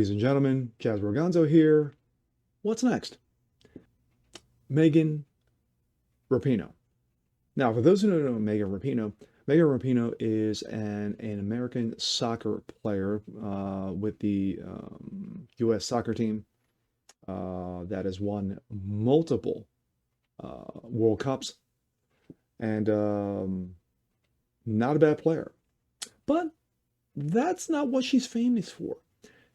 Ladies and gentlemen, Jazz Roganzo here. What's next? Megan Rapinoe. Now, for those who don't know Megan Rapinoe is an American soccer player with the U.S. soccer team that has won multiple World Cups and not a bad player. But that's not what she's famous for.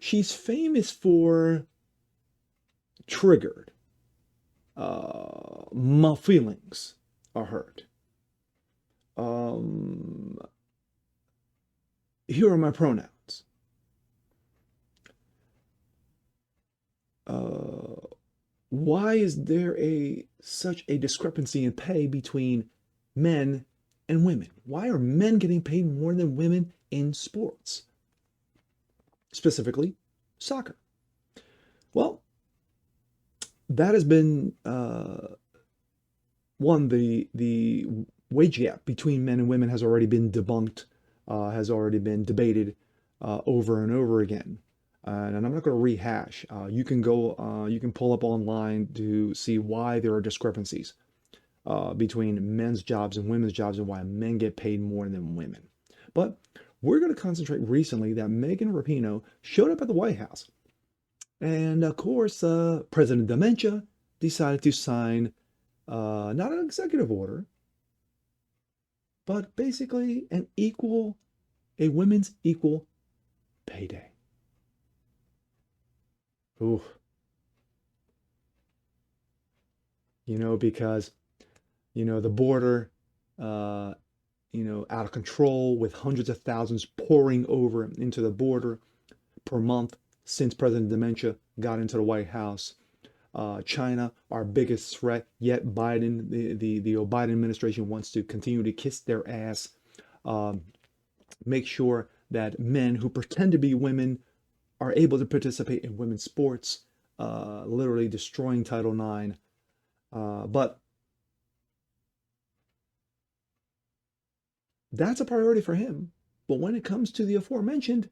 She's famous for triggered. My feelings are hurt. Um, Here are my pronouns. Uh, why is there such a discrepancy in pay between men and women? Why are men getting paid more than women in sports? Specifically, soccer. Well, that has been the wage gap between men and women has already been debunked, has already been debated over and over again. And I'm not going to rehash. You can you can pull up online to see why there are discrepancies between men's jobs and women's jobs and why men get paid more than women. But we're going to concentrate recently that Megan Rapinoe showed up at the White House. And of course, President Dementia decided to sign not an executive order, but basically a women's equal pay day. Ooh, because, the border, uh, out of control with hundreds of thousands pouring over into the border per month since President Dementia got into the White House. China, our biggest threat, yet the Biden administration wants to continue to kiss their ass, um, make sure that men who pretend to be women are able to participate in women's sports, literally destroying Title IX. But that's a priority for him. But when it comes to the aforementioned,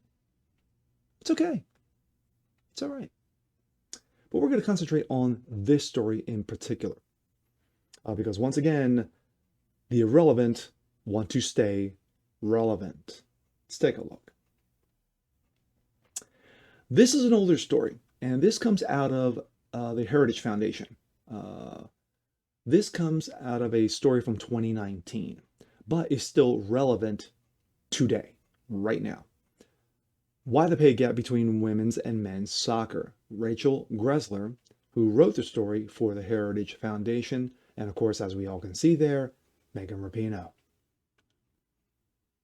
it's okay. It's all right. But we're going to concentrate on this story in particular. Because once again, the irrelevant want to stay relevant. Let's take a look. This is an older story, and this comes out of the Heritage Foundation. This comes out of a story from 2019, but is still relevant today, right now. Why the pay gap between women's and men's soccer? Rachel Gressler, who wrote the story for the Heritage Foundation, and of course, as we all can see there, Megan Rapinoe.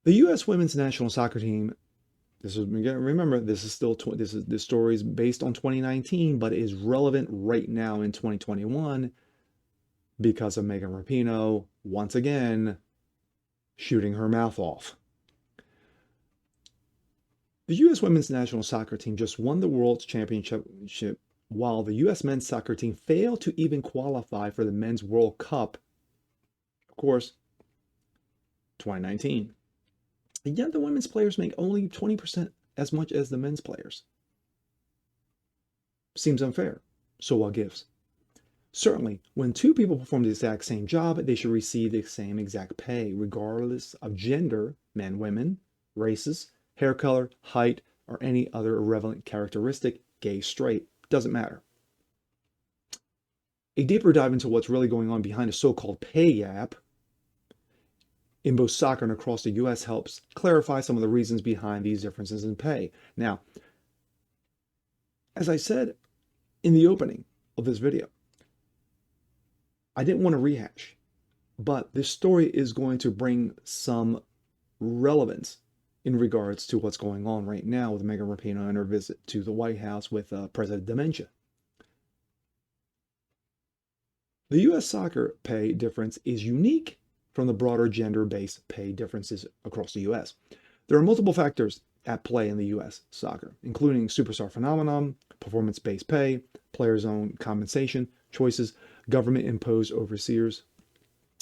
The U.S. women's national soccer team. Remember, this story is based on 2019, but is relevant right now in 2021 because of Megan Rapinoe once again shooting her mouth off. The U.S. women's national soccer team just won the World Championship while the U.S. men's soccer team failed to even qualify for the Men's World Cup, of course, 2019. And yet the women's players make only 20% as much as the men's players. Seems unfair. So what gives? Certainly, when two people perform the exact same job, they should receive the same exact pay, regardless of gender, men, women, races, hair color, height, or any other irrelevant characteristic, gay, straight, doesn't matter. A deeper dive into what's really going on behind a so-called pay gap in both soccer and across the U.S. helps clarify some of the reasons behind these differences in pay. Now, as I said in the opening of this video, I didn't want to rehash, but this story is going to bring some relevance in regards to what's going on right now with Megan Rapinoe and her visit to the White House with President Dementia. The U.S. soccer pay difference is unique from the broader gender-based pay differences across the U.S. There are multiple factors at play in the U.S. soccer, including superstar phenomenon, performance-based pay, players' own compensation choices, government-imposed overseers,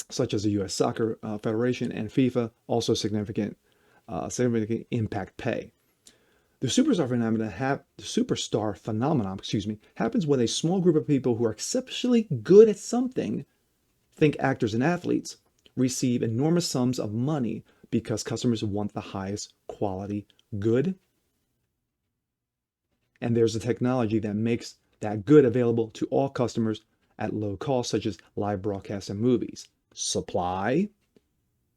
such as the U.S. Soccer Federation and FIFA, also significant impact pay. The superstar phenomenon, happens when a small group of people who are exceptionally good at something, think actors and athletes, receive enormous sums of money because customers want the highest quality good. And there's a technology that makes that good available to all customers at low cost, such as live broadcasts and movies. Supply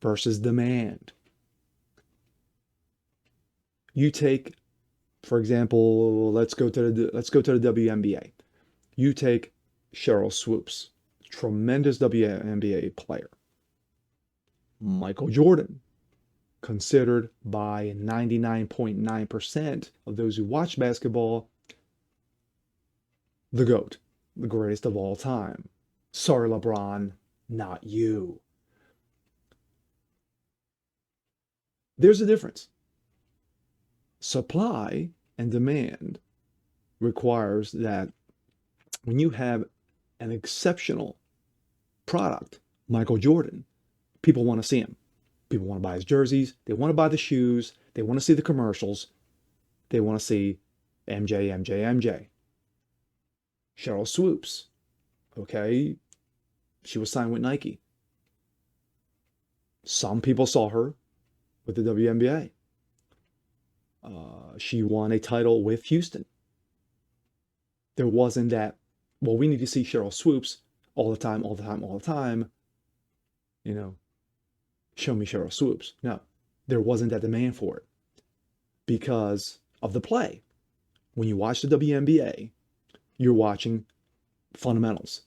versus demand. You take, for example, let's go to the WNBA. You take Sheryl Swoopes, tremendous WNBA player. Michael Jordan, considered by 99.9% of those who watch basketball the GOAT, the greatest of all time. Sorry, LeBron, not you. There's a difference. Supply and demand requires that when you have an exceptional product, Michael Jordan, people want to see him. People want to buy his jerseys. They want to buy the shoes. They want to see the commercials. They want to see MJ, MJ, MJ. Sheryl Swoopes, okay, she was signed with Nike. Some people saw her with the WNBA. She won a title with Houston. There wasn't that, well, we need to see Sheryl Swoopes all the time, all the time, all the time. You know, show me Sheryl Swoopes. No, there wasn't that demand for it because of the play. When you watch the WNBA, you're watching fundamentals.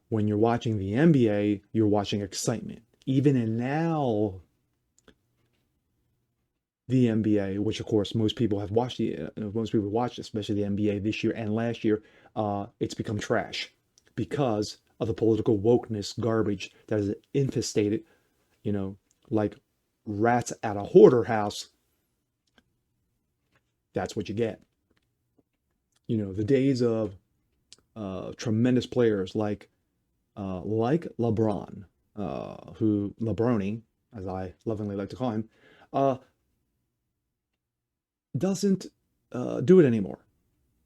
When you're watching the NBA, you're watching excitement. Even in now, the NBA, which of course most people have watched, especially the NBA this year and last year, it's become trash because of the political wokeness garbage that is infestated, like rats at a hoarder house. That's what you get. The days of tremendous players like LeBron, who LeBroni, as I lovingly like to call him, doesn't do it anymore.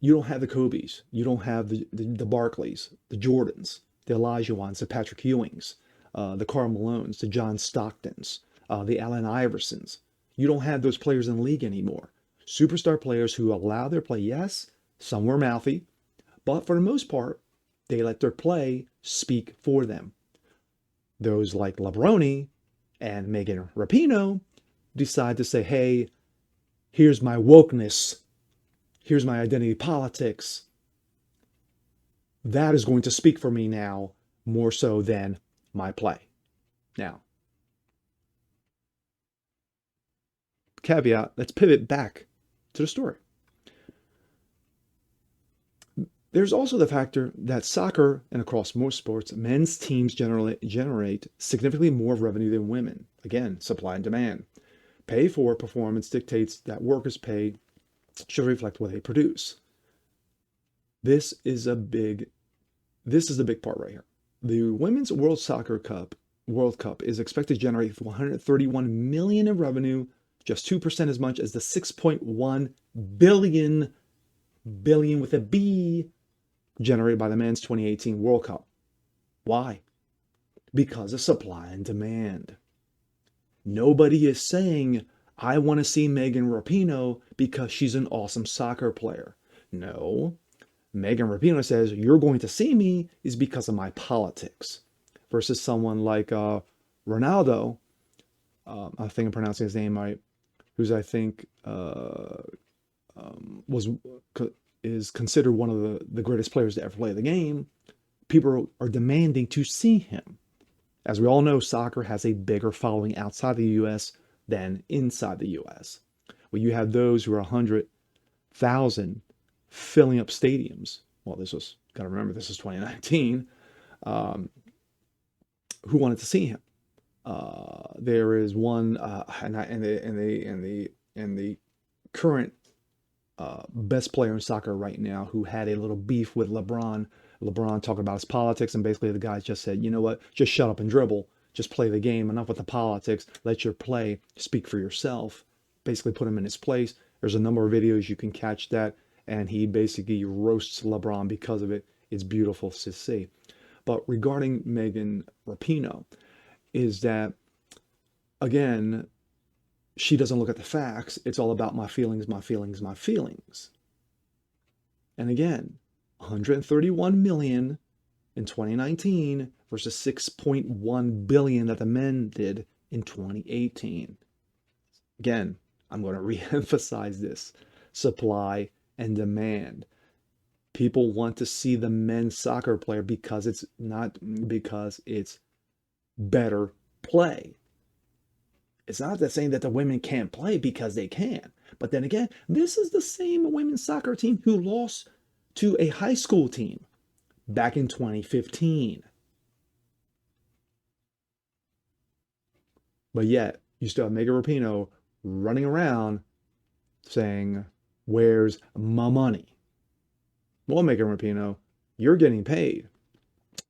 You don't have the Kobe's, you don't have the Barkleys, the Jordans, the Olajuwons, the Patrick Ewings, the Karl Malones, the John Stocktons, the Allen Iversons. You don't have those players in the league anymore. Superstar players who allow their play. Yes, some were mouthy, but for the most part, they let their play speak for them. Those like LeBroni and Megan Rapinoe decide to say, hey, here's my wokeness. Here's my identity politics. That is going to speak for me now more so than my play. Now, caveat, let's pivot back to the story. There's also the factor that soccer and across most sports, men's teams generate significantly more revenue than women. Again, supply and demand. Pay for performance dictates that workers' pay should reflect what they produce. This is the big part right here. The Women's World Cup is expected to generate 131 million in revenue, just 2% as much as the 6.1 billion with a B generated by the men's 2018 World Cup. Why? Because of supply and demand. Nobody is saying, I want to see Megan Rapinoe because she's an awesome soccer player. No. Megan Rapinoe says, you're going to see me is because of my politics. Versus someone like Ronaldo, I think I'm pronouncing his name right, who's I think is considered one of the greatest players to ever play the game. People are demanding to see him. As we all know, soccer has a bigger following outside the U.S. than inside the U.S. Well, you have those who are 100,000 filling up stadiums. Well, this was 2019. Who wanted to see him? There is one, and the current best player in soccer right now who had a little beef with LeBron. LeBron talking about his politics, and basically the guy just said, you know what, just shut up and dribble. Just play the game. Enough with the politics. Let your play speak for yourself. Basically put him in his place. There's a number of videos you can catch that, and he basically roasts LeBron because of it. It's beautiful to see. But regarding Megan Rapinoe, is that, again, she doesn't look at the facts. It's all about my feelings, my feelings, my feelings. And again, 131 million in 2019 versus 6.1 billion that the men did in 2018. Again, I'm going to re-emphasize this. Supply and demand. People want to see the men's soccer player because it's not because it's better play. It's not that saying that the women can't play, because they can. But then again, this is the same women's soccer team who lost to a high school team back in 2015. But yet, you still have Megan Rapinoe running around saying, "Where's my money?" Well, Megan Rapinoe, you're getting paid.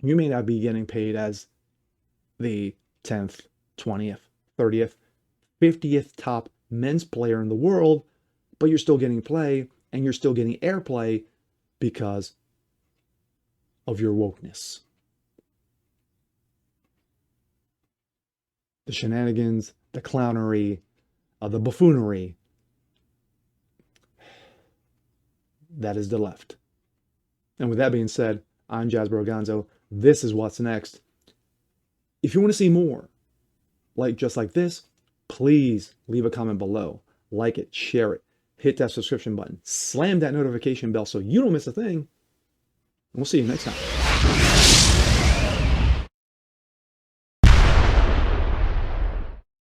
You may not be getting paid as the 10th, 20th, 30th, 50th top men's player in the world, but you're still getting play, and you're still getting airplay because of your wokeness. The shenanigans, the clownery, the buffoonery, that is the left. And with that being said, I'm Jasper Oganzo. This is What's Next. If you want to see more just like this, please leave a comment below. Like it, share it, hit that subscription button, slam that notification bell so you don't miss a thing. And we'll see you next time.